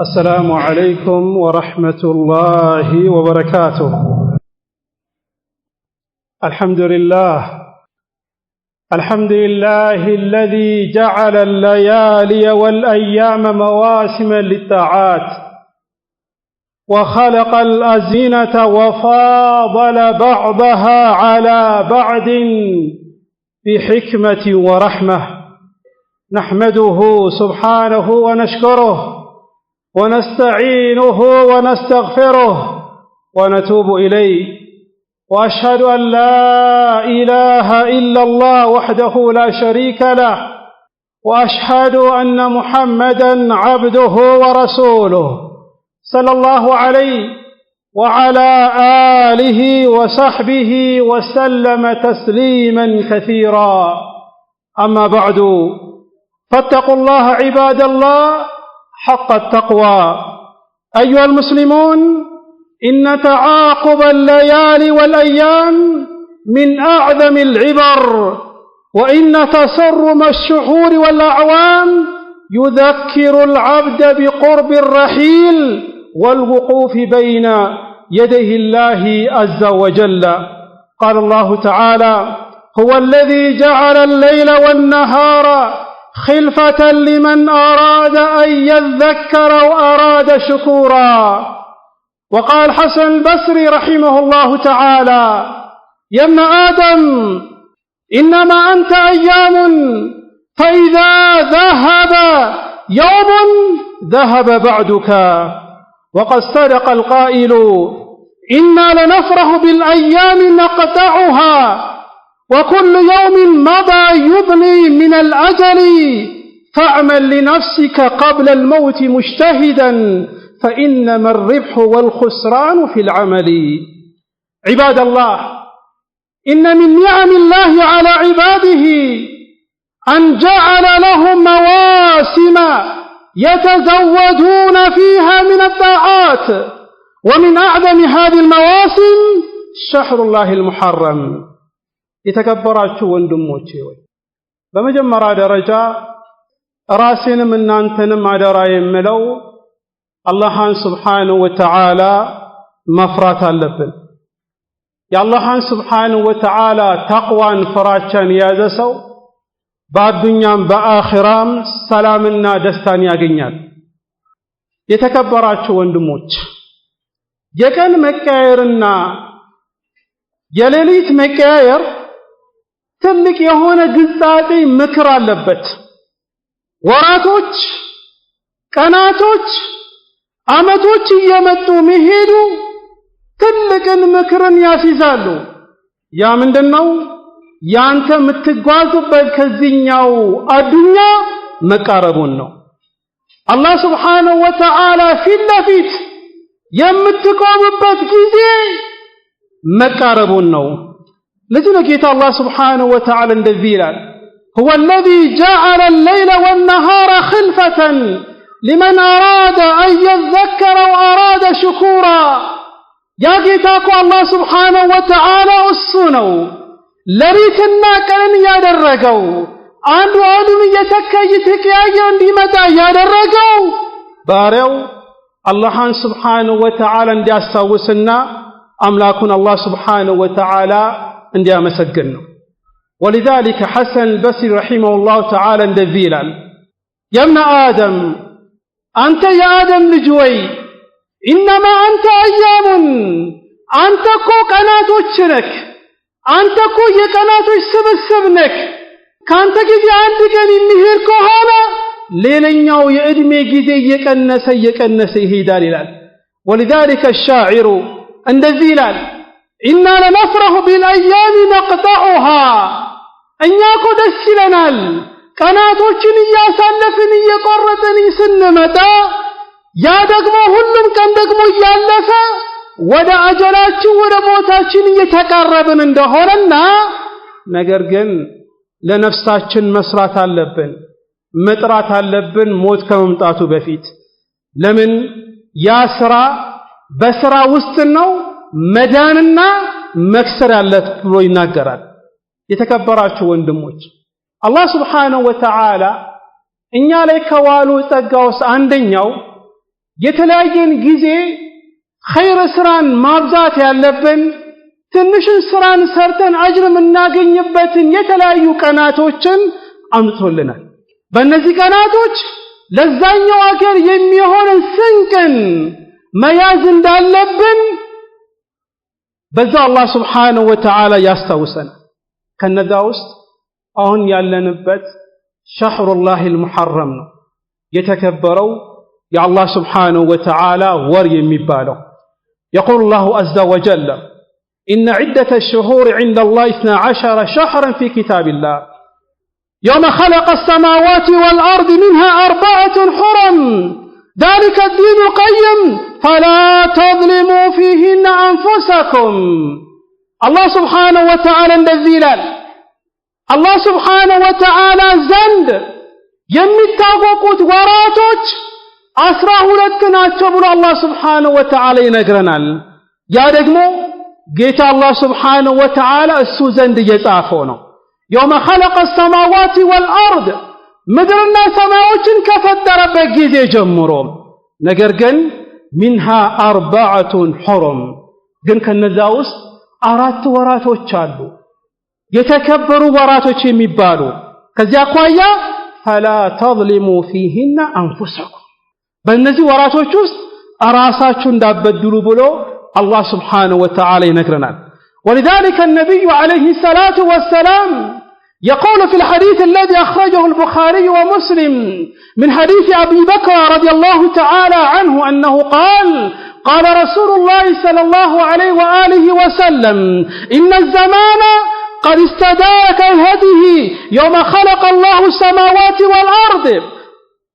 السلام عليكم ورحمة الله وبركاته. الحمد لله الذي جعل الليالي والأيام مواسم للطاعات وخلق الأزمنة وفاضل بعضها على بعض بحكمة ورحمة. نحمده سبحانه ونشكره ونستعينه ونستغفره ونتوب إليه، وأشهد أن لا إله إلا الله وحده لا شريك له، وأشهد أن محمدًا عبده ورسوله صلى الله عليه وعلى آله وصحبه وسلم تسليمًا كثيرًا. أما بعد، فاتقوا الله عباد الله حق التقوى. أيها المسلمون، إن تعاقب الليالي والأيام من أعظم العبر، وإن تصرم الشهور والأعوام يذكر العبد بقرب الرحيل والوقوف بين يدي الله عز وجل. قال الله تعالى: هو الذي جعل الليل والنهار خلفة لمن أراد أن يذكر وأراد شكورا. وقال حسن البصري رحمه الله تعالى: يا ابن آدم، إنما أنت أيام، فإذا ذهب يوم ذهب بعدك. وقد صدق القائل: إنا لنفرح بالأيام نقطعها، وكل يوم مضى يضني من الأجل، فاعمل لنفسك قبل الموت مجتهدا، فإنما الربح والخسران في العمل. عباد الله، إن من نعم الله على عباده أن جعل لهم مواسم يتزودون فيها من الطاعات، ومن أعظم هذه المواسم شهر الله المحرم. የተከበራችሁ ወንድሞቼ ሆይ፣ በመጀመሪያ ደረጃ ራሴንም እናንተንም አደራ የምለው አላህን ሱብሓነሁ ወተዓላ መፍራት አለብን። የአላህን ሱብሓነሁ ወተዓላ ተቅዋን ፍራቻን የያዘ ሰው በአዱኛም በአኺራም ሰላምና ደስታን ያገኛል። የተከበራችሁ ወንድሞች፣ የቀን መቀያየርና የሌሊት መቀያየር ትልቅ የሆነ ግንዛቤ ምክር አለበት። ወራቶች፣ ቀናቶች፣ ዓመቶች እየመጡ መሄዱ ትልቅን ምክርን ያስይዛሉ። ያ ምንድነው? ያንተ የምትጓዝበት ከዚህኛው አዱኛ መቃረቡን ነው። አላህ ሱብሓነሁ ወተዓላ ፊት ለፊት የምትቆምበት ጊዜ መቃረቡን ነው። لذلك ጌታ አላህ ሱብሓነሁ ወተዓላ እንደዚህ ይላል: هو الذي جعل الليل والنهار خلفة لمن أراد أن يذكر وأراد شكورا. يا ጌታ እኮ አላህ ሱብሓነሁ ወተዓላ እሱ ነው ሌሊትና ቀንን ያደረገው፣ አንዱ አንዱን እየተቀያየ እንዲመጣ ያደረገው ባሪያው አላህን ሱብሓነሁ ወተዓላ እንዲያስታውስና አምላኩን አላህ ሱብሓነሁ ወተዓላ እንዲያመሰግን ነው። ولذلك حسن البصري رحمه الله تعالى እንደዚህ ይላል: يا ابن آدم، أنت يا آدم ልጅ ሆይ إنما أنت أيام، አንተ እኮ ቀናቶች ነህ፣ አንተ እኮ የቀናቶች ስብስብ ነህ። ካንተ ጊዜ አንድ ቀን የሚሄድ ከሆነ ሌላኛው የእድሜ ጊዜ እየቀነሰ ይሄዳል ይላል። ولذلك الشاعر እንደዚህ ይላል: ኢና ለነፍረሁ ቢልአያሚ ነቅጠዑሃ፣ እኛ እኮ ደስ ይለናል ቀናቶችን እያሳለፍን እየቆረጥን ስንመጣ፣ ያ ደግሞ ሁሉም ቀን ደግሞ እያለፈ ወደ አጀላችን ወደ ሞታችን እየተቃረብን እንደሆነና፣ ነገር ግን ለነፍሳችን መስራት አለብን፣ መጥራት አለብን ሞት ከመምጣቱ በፊት። ለምን? ያ ስራ በስራ ውስጥ ነው መዳንና መክሰር ያለት ብሎ ይናገራል። የተከበራችሁ ወንድሞች፣ አላህ ሱብሓነሁ ወተዓላ እኛ ላይ ከዋሉ ጸጋውስ አንደኛው የተለያየን ጊዜ ኸይር ስራን ማብዛት ያለብን ትንሽን ስራን ሰርተን አጅር የምናገኝበትን የተለያዩ ቀናቶችን አምጥቶልናል። በእነዚህ ቀናቶች ለዛኛው አገር የሚሆን ስንቅን መያዝ እንዳለብን በዛ አላህ Subhanahu Wa Ta'ala ያስታውሰናል። ከነዛ ውስጥ አሁን ያለንበት ሸህሩላሂል ሙሐረም ነው፣ የተከበረው የአላህ Subhanahu Wa Ta'ala ወር የሚባለው። يقول الله عز وجل إن عدة الشهور عند الله 12 شهرا في كتاب الله يوم خلق السماوات والأرض منها 4 حرم ذلك الدين القيم فلا تظلموا فيهن أنفسكم. الله سبحانه وتعالى الذيلال الله سبحانه وتعالى زند يمتاقوكوت وراتوች 12 ናቸው ብሎ الله سبحانه وتعالى ይነግረናል። ያ ደግሞ ጌታ الله سبحانه وتعالى እሱ ዘንድ እየጻፈው ነው። يوم خلق السماوات والأرض ምድርና ሰማዮችን ከፈጠረበት ጊዜ ጀምሮ ነገር ግን منها 4 حرم ግን ከነዛ ውስጥ 4 ወራቶች አሉ የተከበሩ ወራቶች የሚባሉ። ከዚያ አኳያ فلا تظلموا فيهن أنفسكم በእነዚህ ወራቶች ውስጥ ራሳችሁ እንዳበድሉ ብሎ الله سبحانه وتعالى ይነግረናል። ولذلك النبي عليه الصلاة والسلام يقول في الحديث الذي أخرجه البخاري ومسلم من حديث أبي بكر رضي الله تعالى عنه أنه قال رسول الله صلى الله عليه وآله وسلم إن الزمان قد استدار كالهديه يوم خلق الله السماوات والأرض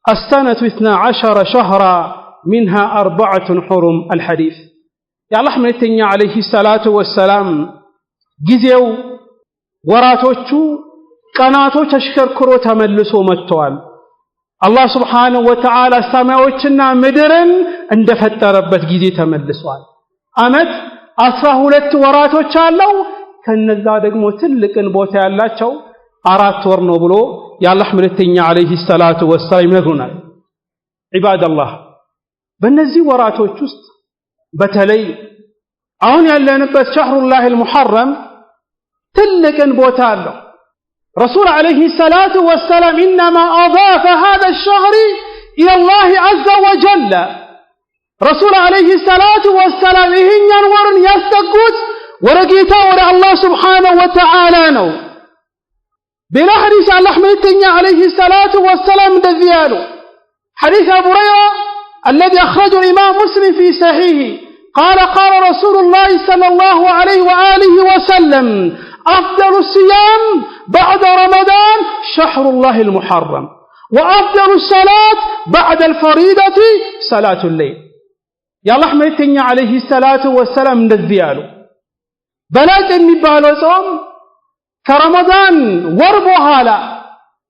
السنة 12 شهرا منها 4 حرم الحديث. يا الله ملتني عليه الصلاة والسلام ጊዜው ወራቶቹ ቀናቶች ተሽከርክሮ ተመልሶ መጥተዋል። አላህ Subhanahu Wa Ta'ala ሰማዮችና ምድርን እንደፈጠረበት ጊዜ ተመልሷል። አመት 12 ወራቶች አለው። ከነዛ ደግሞ ትልቅን ቦታ ያላቸው 4 ወር ነው ብሎ የአላህ መልእክተኛ አለይሂ ሰላቱ ወሰላም ይነግሩናል። ዒባደላህ በእነዚህ ወራቶች ውስጥ በተለይ አሁን ያለንበት ሸህሩላሂል ሙሐረም ትልቅን ቦታ አለው። رسول عليه الصلاة والسلام إنما أضاف هذا الشهر إلى الله عز وجل. رسول عليه الصلاة والسلام إهن ينورن يستقود ورقيتا ورى الله سبحانه وتعالى نو بلا حديث الله ميتنيا عليه الصلاة والسلام دذياله حديث أبو هريرة الذي أخرجه الإمام مسلم في صحيحه قال رسول الله صلى الله عليه وآله وسلم أفضل الصيام بعد رمضان شهر الله المحرم وأفضل الصلاة بعد الفريضة صلاة الليل. يا الله ميتنيا عليه الصلاة والسلام دذياله بلاد የሚባለው ጾም ከረመዳን ወር በኋላ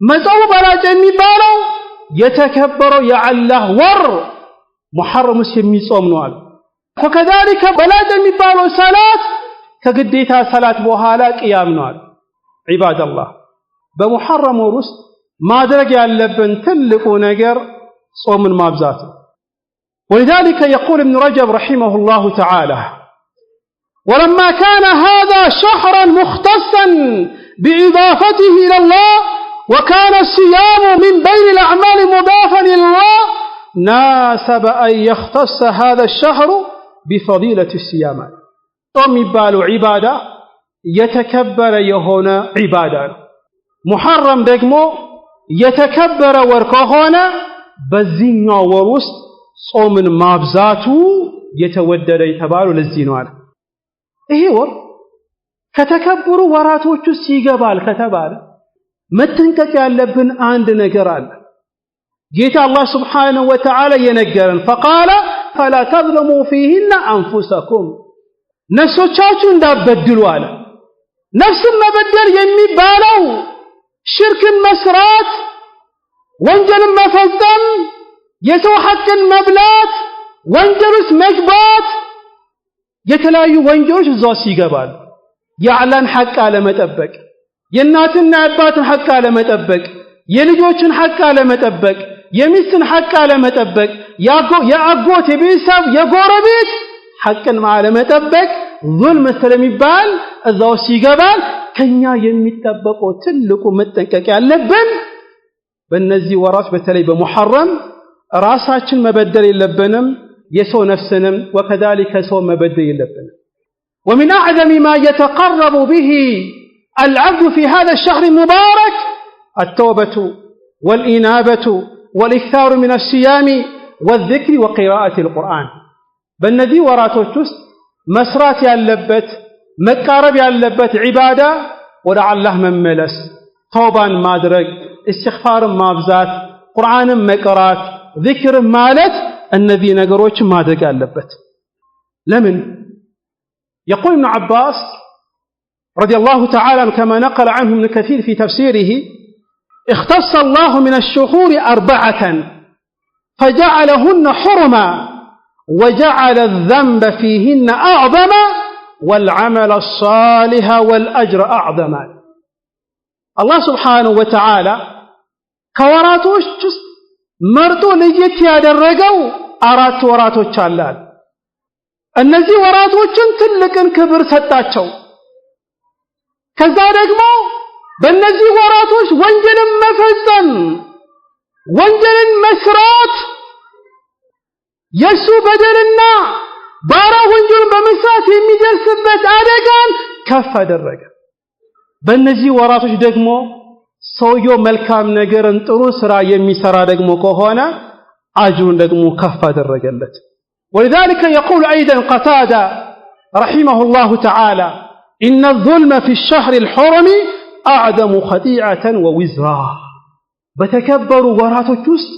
መጾም በላጭ የሚባለው የተከበረው የአላህ ወር ሙሐረም የሚጾም ነው አለ። فكذلك በላጭ የሚባለው ሰላት ከግዴታ ሰላት በኋላ ቅያም ነው አለ። ዒባደላህ በሙሐረም ወር ውስጥ ማድረግ ያለብን ትልቁ ነገር ጾምን ማብዛት ነው። ولذلك يقول ابن رجب رحمه الله تعالى ولما كان هذا شهرا مختصا بإضافته إلى الله وكان الصيام من بين الأعمال مضافا إلى الله ناسب أن يختص هذا الشهر بفضيلة الصيام. ጾም የሚባለው ዒባዳ የተከበረ የሆነ ዒባዳ ነው። ሙሐረም ደግሞ የተከበረ ወር ከሆነ በዚህኛው ወር ውስጥ ጾምን ማብዛቱ የተወደደ የተባለው ለዚህ ነው አለ። ይሄ ወር ከተከበሩ ወራቶች ውስጥ ይገባል ከተባለ መጠንቀቅ ያለብን አንድ ነገር አለ። ጌታ አላህ Subhanahu Wa Ta'ala የነገረን فقال فلا تظلموا فيهن أنفسكم ነፍሶቻችሁ እንዳበድሉ አለ። ነፍስን መበደል የሚባለው ሽርክን መስራት፣ ወንጀልን መፈጸም፣ የሰው ሐቅን መብላት፣ ወንጀል ውስጥ መግባት፣ የተለያዩ ወንጀሎች እዛው ይገባሉ። የአላህን ሐቅ አለመጠበቅ፣ የእናትና የአባትን ሐቅ አለመጠበቅ፣ የልጆችን ሐቅ አለመጠበቅ፣ የሚስትን ሐቅ አለመጠበቅ የአጎት የቤተሰብ የጎረቤት ሐቅን አለመጠበቅ ዙልም ስለሚባል እዛው ሲገባል ከኛ የሚጠበቀው ትልቁ መጠንቀቅ ያለብን በእነዚህ ወራት በተለይ በሙሐረም ራሳችን መበደል የለብንም የሰው ነፍስንም وكذلك ሰው መበደል የለብንም ومن أعظم ما يتقرب به العبد في هذا الشهر المبارك التوبة والإنابة والإكثار من الصيام والذكر وقراءة القرآن በእነዚህ ወራቶች ውስጥ መስራት ያለበት መቃረብ ያለበት ዒባዳ ወደ አላህ መመለስ ተውባን ማድረግ استغفارን ማብዛት ቁርአንን መቅራት ذكر ማለት እነዚህ ነገሮች ማድረግ አለበት ለምን يقول ابن عباس رضي الله تعالى كما نقل عنه ابن كثير في تفسيره اختص الله من الشهور 4 فجعلهن حرما وجعل الذنب فيهن أعظم والعمل الصالح والأجر أعظم الله سبحانه وتعالى كوراتوش مرتو ليت ያደረገው 4 ወራቶች አላል እነዚህ ወራቶችን ትልቅን ክብር ሰጣቸው ከዛ ደግሞ በእነዚህ ወራቶች ወንጀልን መፈጸም ወንጀልን መስራት የሱ በደልና ባራ ወንጀልን በመስራት የሚደርስበት አደጋን ከፍ አደረገ በእነዚህ ወራቶች ደግሞ ሰውየው መልካም ነገርን ጥሩ ስራ የሚሰራ ደግሞ ከሆነ አጅሩን ደግሞ ከፍ አደረገለት ولذلك يقول أيضا قتادة رحمه الله تعالى إن الظلم في الشهر الحرم أعظم خطيئة ووزرا بتكبروا وراتوች ውስጥ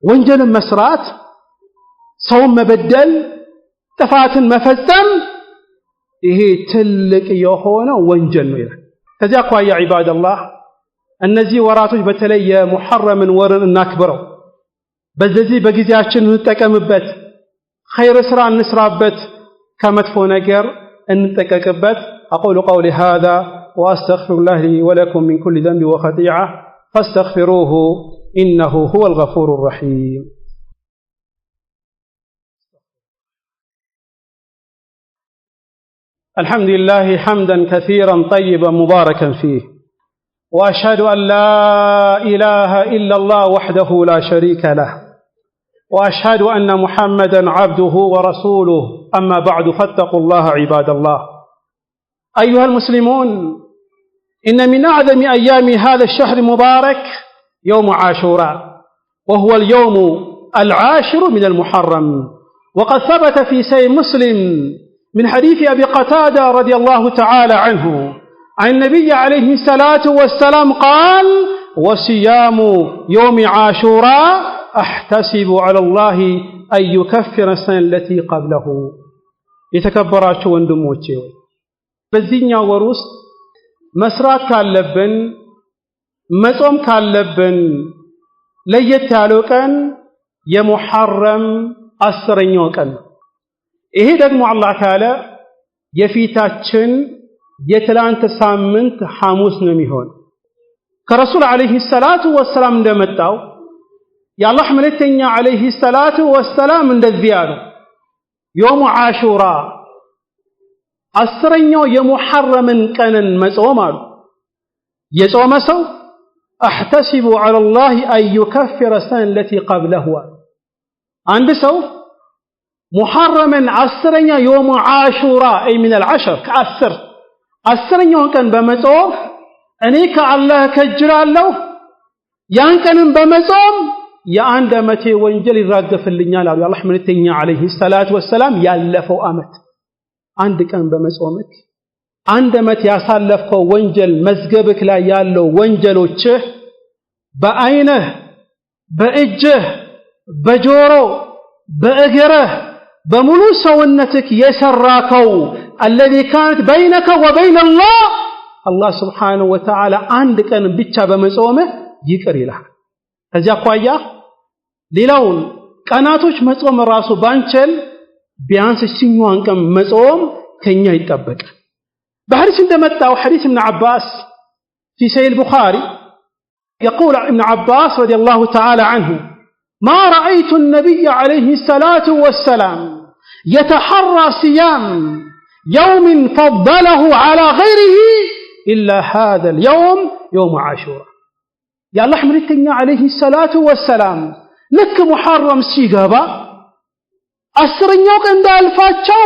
ወንጀልን መስራት ሰውን መበደል ጥፋትን መፈጸም ይሄ ትልቅ የሆነ ወንጀል ነው ይላል ከዚያ አኳያ ዒባደላህ እነዚህ ወራቶች በተለይ የሙሐረምን ወርን እናክብረው በዚህ በጊዜያችን እንጠቀምበት خير ስራ እንስራበት ከመጥፎ ነገር እንጠቀቅበት أقول قولي هذا وأستغفر الله لي ولكم من كل ذنب وخطيئة فاستغفروه إنه هو الغفور الرحيم الحمد لله حمدا كثيرا طيبا مباركا فيه وأشهد أن لا إله إلا الله وحده لا شريك له وأشهد أن محمدا عبده ورسوله أما بعد فاتقوا الله عباد الله أيها المسلمون إن من أعظم أيام هذا الشهر المبارك يوم عاشوراء وهو اليوم 10 من المحرم وقد ثبت في سيد مسلم من حديث أبي قتادة رضي الله تعالى عنه عن النبي عليه الصلاة والسلام قال وصيام يوم عاشوراء أحتسب على الله أن يكفر السنة التي قبله يتكبراتشو وندموتشي بزينيا وروس مسرات كاللبن مصوم كاللبن ليت ያለው ቀን የሙሐረም 10ኛው ቀን ይሄ ደግሞ አላህ ካለ የፊታችን የትላንት ሳምንት ሐሙስ ነው የሚሆን ከረሱል አለይሂ ሰላቱ ወሰላም እንደመጣው የአላህ መልእክተኛ አለይሂ ሰላቱ ወሰላም እንደዚህ ያሉ يوم عاشوراء 10ኛው የሙሐረምን ቀንን መጾም አሉ የጾመ ሰው احتسب على الله ان يكفر السنه التي قبله አንድ ሰው ሙሐረምን 10ኛ يوم عاشوراء اي من العشر كعشر 10ኛው ቀን በመጾም እኔ ከአላህ ከጅራለሁ ያን ቀንን በመጾም የአንድ አመቴ ወንጀል ይራገፍልኛል አሉ አላህ መልእክተኛ አለይሂ ሰላቱ ወሰላም ያለፈው አመት አንድ ቀን በመጾምክ አንድ አመት ያሳለፈው ወንጀል መዝገብክ ላይ ያለው ወንጀሎች በአይነህ በእጅህ በጆሮ በእግርህ በሙሉ ሰውነትክ የሰራከው الذي كانت بينك وبين الله سبحانه وتعالى አንድ ቀን ብቻ በመጾምህ ይቅር ይላል ከዚያ አኳያ ሌላውን ቀናቶች መጾም ራሱ ባንቸል ቢያንስ ሲኛውን ቀን መጾም ከኛ ይጠበቃል በሐዲስ እንደመጣው ሐዲስ ابن عباس في صحيح البخاري يقول ابن عباس رضي الله تعالى عنه ما رأيت النبي عليه الصلاة والسلام يتحرى صيام يوم فضله على غيره إلا هذا اليوم يوم عاشوراء يا الله ملكتنا عليه الصلاة والسلام لك محرم سيغابا أسرنيو كان دالفاتشو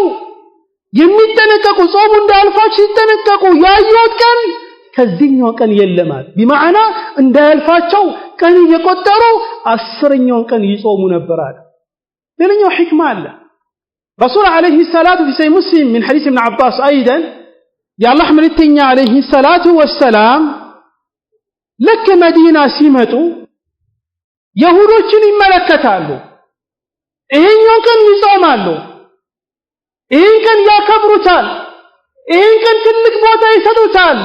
يميتنككو صومون دالفاتش يتنككو يايوت كان كذينيو كان يلمال بمعنى ان دالفاتشو كان يقدروا أسرنيو كان يصوموا نبرال لأنه حكمة الله رسول عليه الصلاة في سي مسلم من حديث ابن عباس أيضا يا الله ملكتنا عليه الصلاة والسلام لك مدينة سيمتو يهودوችን ይመለከታሉ ይሄኛው ቀን ይጾማሉ ይሄን ቀን ያከብሩታል ይሄን ቀን ትልቅ ቦታ ይሰጡታል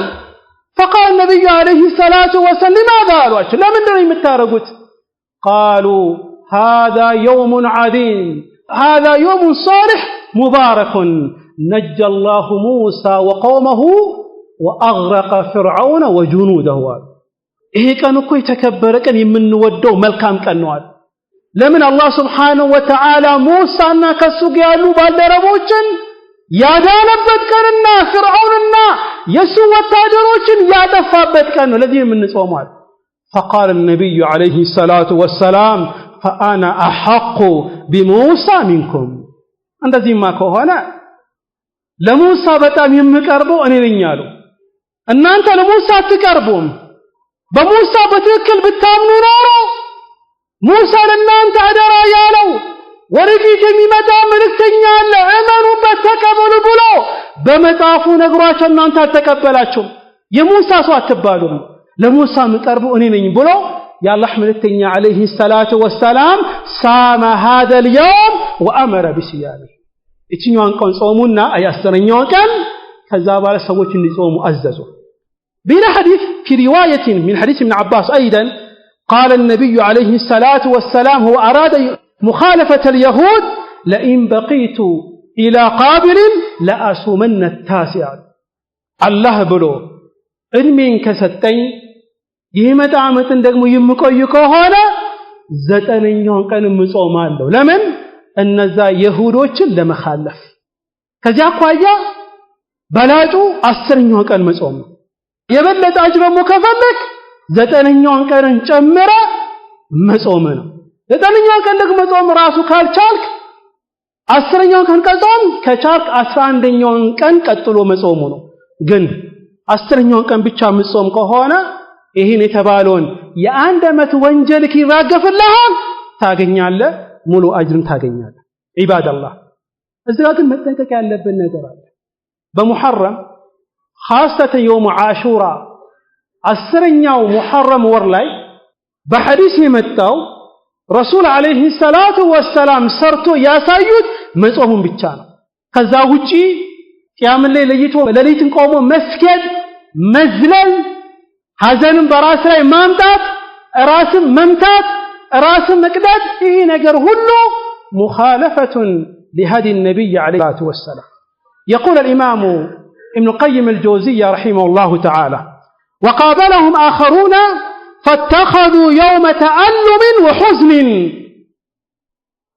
فقال النبي عليه الصلاة والسلام لماذا قالوا لمن ነው የምታረጉት قالوا هذا يوم عظيم هذا يوم صالح مبارك نجى الله موسى وقومه وأغرق فرعون وجنوده ይሄ ቀን እኮ የተከበረ ቀን የምንወደው መልካም ቀን ነው አለ ለምን አላህ Subhanahu Wa Ta'ala ሙሳና ከሱ ጋር ያሉ ባልደረቦችን ያዳነበት ቀንና ፍርዓውንና የሱ ወታደሮችን ያጠፋበት ቀን ነው ለዚህ የምንጾመው فقال النبي عليه الصلاة والسلام فأنا أحق بموسى منكم እንደዚህማ ከሆነ ለሙሳ በጣም የምቀርበው እኔ ነኝ አሉ እናንተ ለሙሳ አትቀርቡም በሙሳ በትክክል ብታምኑ ኖሮ ሙሳ ለእናንተ አደራ ያለው ወደፊት የሚመጣ መልእክተኛ አለ እመኑበት ተቀበሉ ብሎ በመጽሐፉ ነግሯቸው እናንተ አልተቀበላችሁም የሙሳ ሰው አትባሉም ለሙሳ ምቀርቡ እኔ ነኝ ብሎ የአላህ መልእክተኛ عليه الصلاة والسلام صام هذا اليوم وأمر بصيامه እቺኛውን ቀን ጾሙና አያስተኛውን ቀን ከዛ በኋላ ሰዎች እንዲጾሙ አዘዙ بلا حديث في رواية من حديث ابن عباس أيضا قال النبي عليه الصلاة والسلام هو أراد مخالفة اليهود لئن بقيت إلى قابل لأصومن التاسع الله بلو علمين كستين يهمت عامة دقمو يمكويكو هنا زتنينيون كان مصومان له لمن النزا يهودوችን ለመخالف ከዚያ አኳያ በላጩ 10ኛው ቀን መጾም የበለጠ አጅር ደግሞ ከፈለክ 9ኛውን ቀን ጨምረ መጾም ነው 9ኛውን ቀን ደግሞ መጾም ራሱ ካልቻልክ 10ኛውን ቀን ከጾም ከቻልክ 11ኛውን ቀን ቀጥሎ መጾም ነው ግን 10ኛውን ቀን ብቻ መጾም ከሆነ ይሄን የተባለውን የአንድ አመት ወንጀል ይራገፍልሃል ታገኛለህ ሙሉ አጅርን ታገኛለህ ኢባደላህ እዚህ ጋር ግን መጠንቀቅ ያለብን ነገር አለ በሙሐረም خاصة يوم عاشوراء السرنياو محرم ورلاي بحديث يمتاو رسول عليه الصلاة والسلام سرتو ياسايوت مصومون ብቻ ነው ከዛ ውጪ ቂያም ላይ ለይቶ ለሊትን ቆሞ መስገድ መዝለል ሐዘንን በራስ ላይ ማምጣት ራስን መምታት ራስን መቅደድ ይሄ ነገር ሁሉ مخالفة لهدي النبي عليه الصلاة والسلام يقول الإمام ابن القيم الجوزية رحمه الله تعالى وقابلهم آخرون فاتخذوا يوم تألم وحزن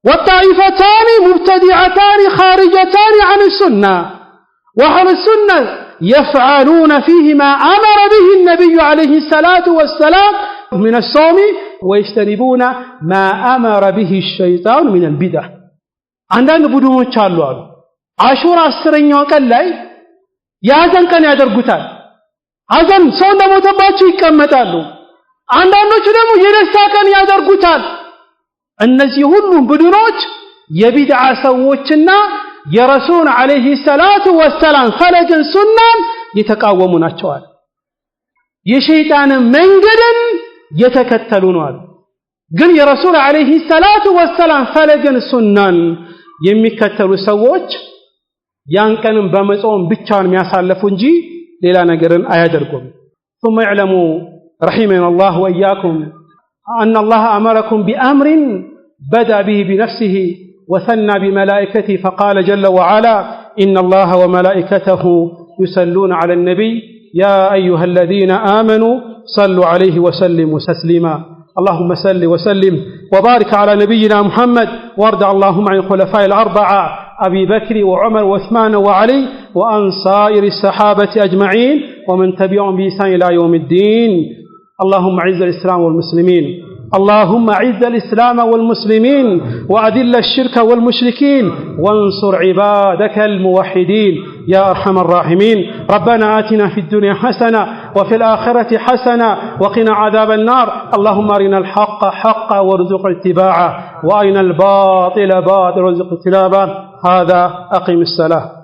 والطائفتان مبتدعتان خارجتان عن السنة وأهل السنة يفعلون فيه ما أمر به النبي عليه الصلاة والسلام من الصوم ويجتنبون ما أمر به الشيطان من البدع عندنا بدون تشالوا عاشوراء السرنيو كلاي ያዘን ቀን ያደርጉታል አዘን ሰው እንደሞተባቸው ይቀመጣሉ አንዳንዶቹ ደግሞ የደስታ ቀን ያደርጉታል እነዚህ ሁሉ ቡድኖች የቢድዓ ሰዎችና የረሱል አለይሂ ሰላቱ ወሰላም ፈለግን ሱናን የተቃወሙ ናቸው የሸይጣን መንገድን የተከተሉ ነው ግን የረሱል አለይሂ ሰላቱ ወሰላም ፈለግን ሱናን የሚከተሉ ሰዎች ያን ቀንም በመጾም ብቻውን የሚያሳልፉ እንጂ ሌላ ነገርን አያደርጉም ثم اعلموا رحمنا الله واياكم ان الله امركم بامر بدا به بنفسه وثنى بملائكته فقال جل وعلا ان الله وملائكته يصلون على النبي يا ايها الذين امنوا صلوا عليه وسلموا تسليما. اللهم صل وسلم وبارك على نبينا محمد، وارض اللهم عن الخلفاء الأربعة أبي بكر وعمر وعثمان وعلي وعن سائر الصحابة أجمعين ومن تبعهم بإحسان إلى يوم الدين. اللهم أعز الإسلام والمسلمين، اللهم أعز الإسلام والمسلمين وأذل الشرك والمشركين وانصر عبادك الموحدين يا أرحم الراحمين. ربنا آتنا في الدنيا حسنة وفي الآخرة حسنة وقنا عذاب النار. اللهم أرنا الحق حقا وارزق اتباعه، وأرنا الباطل باطلا وارزق اجتنابه. هذا أقم الصلاة.